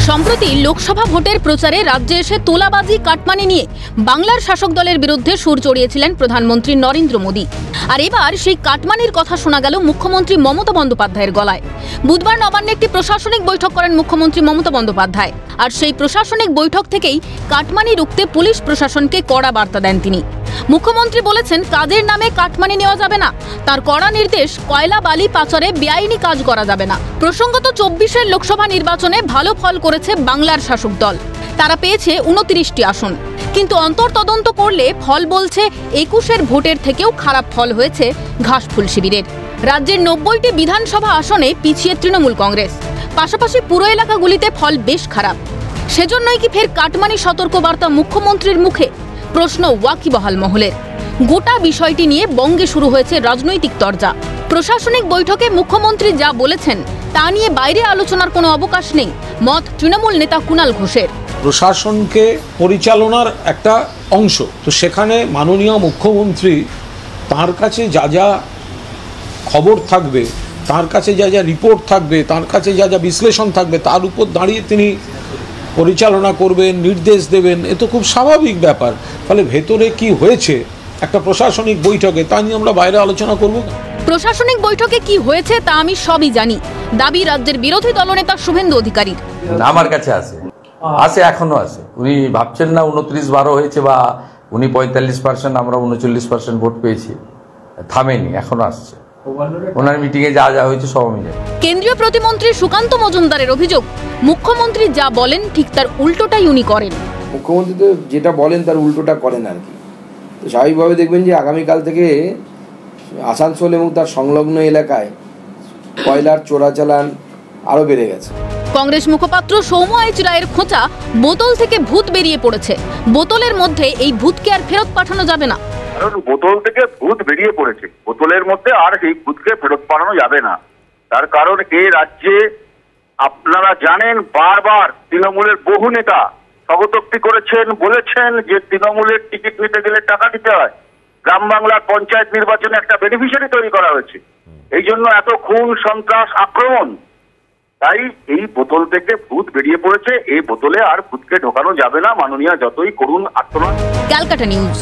সম্প্রতি লোকসভা ভোটের প্রচারে রাজ্যে এসে তোলাবাজি কাটমানি নিয়ে বাংলার শাসক দলের বিরুদ্ধে সুর চড়িয়েছিলেন প্রধানমন্ত্রী নরেন্দ্র মোদী। আর এবার সেই কাটমানির কথা শোনা গেল মুখ্যমন্ত্রী মমতা বন্দ্যোপাধ্যায়ের গলায়। বুধবার নবান্নে একটি প্রশাসনিক বৈঠক করেন মুখ্যমন্ত্রী মমতা বন্দ্যোপাধ্যায়। আর সেই প্রশাসনিক বৈঠক থেকেই কাটমানি রুখতে পুলিশ প্রশাসনকে কড়া বার্তা দেন তিনি। মুখ্যমন্ত্রী বলেছেন, কাজের নামে কাটমানি নেওয়া যাবে না। তার কড়া নির্দেশ, কয়লা বালি পাচারে বেআইনি কাজ করা যাবে না। প্রসঙ্গত 24-এর লোকসভা নির্বাচনে ভালো ফল করেছে বাংলার শাসক দল। তারা পেয়েছে 29টি আসন, কিন্তু অন্তর্তদন্ত করলে ফল বলছে 21-এর ভোটের থেকেও খারাপ ফল হয়েছে ঘাসফুল শিবিরের। রাজ্যের 90টি বিধানসভা আসনে পিছিয়ে তৃণমূল কংগ্রেস, পাশাপাশি পুরো এলাকাগুলিতে ফল বেশ খারাপ। সেজন্যই কি ফের কাটমানি সতর্কবার্তা মুখ্যমন্ত্রীর মুখে? প্রশ্ন ওয়াকিবহাল মহলের। গোটা বিষয়টি নিয়ে বঙ্গে শুরু হয়েছে রাজনৈতিক তরজা। প্রশাসনিক বৈঠকে মুখ্যমন্ত্রী যা বলেছেন তা নিয়ে বাইরে আলোচনার কোনো অবকাশ নেই, মত তৃণমূল নেতা কুণাল ঘোষের। প্রশাসনকে পরিচালনার একটা অংশ, তো সেখানে মাননীয় মুখ্যমন্ত্রী তার কাছে যা যা খবর থাকবে, তার কাছে যা যা রিপোর্ট থাকবে, তার কাছে যা যা বিশ্লেষণ থাকবে, তার উপর দাঁড়িয়ে তিনি পরিচালনা করবেন, নির্দেশ দেবেন। এ তো খুব স্বাভাবিক ব্যাপার। ফলে ভেতরে কি হয়েছে একটা প্রশাসনিক বৈঠকে, তা নিয়ে আমরা বাইরে আলোচনা করব। প্রশাসনিক বৈঠকে কি হয়েছে তা আমি সবই জানি, দাবি রাজ্যের বিরোধী দলনেতা শুভেন্দু অধিকারীর। আমার কাছে আছে, এখনো আছে। উনি ভাবছেন না 29-12 হয়েছে বা উনি 45%, আমরা 39% ভোট পেয়েছি, থামেনি, এখনো আসছে। ওনার মিটিংয়ে যা যা হয়েছে সব মিলে। কেন্দ্রীয় প্রতিমন্ত্রী সুকান্ত মজুমদারের অভিযোগ, মুখ্যমন্ত্রী যা বলেন ঠিক তার উল্টোটাই উনি করেন। মুখ্যমন্ত্রী তো যেটা বলেন তার উল্টোটা করেন আর কি। তো স্বাভাবিকভাবে দেখবেন যে আগামীকাল থেকে আসানসোল এবং তার সংলগ্ন এলাকায় কয়লার চোরাচালান আরো বেড়ে গেছে। কংগ্রেস মুখপাত্র সৌম্য এইচ রায়ের খোঁচা, বোতল থেকে ভূত বেরিয়ে পড়েছে। বোতলের মধ্যে এই ভূতকে আর ফেরত পাঠানো যাবে না। কারণ বোতল থেকে ভূত বেরিয়ে পড়েছে, বোতলের মধ্যে আর এই ভূতকে ফেরত পাঠানো যাবে না। তার কারণ এই রাজ্যে আপনারা জানেন, বারবার তৃণমূলের বহু নেতা স্বগতোক্তি করেছেন, বলেছেন যে তৃণমূলের টিকিট নিতে গেলে টাকা দিতে হয়। গ্রাম বাংলার পঞ্চায়েত নির্বাচনে একটা বেনিফিশিয়ারি তৈরি করা হয়েছে, এই জন্য এত খুন, সন্ত্রাস, আক্রমণ। তাই এই বোতল থেকে ভূত বেরিয়ে পড়েছে, এই বোতলে আর ভূতকে ঢোকানো যাবে না, মাননীয় যতই করুন আত্মনাদ। ক্যালকাটা নিউজ।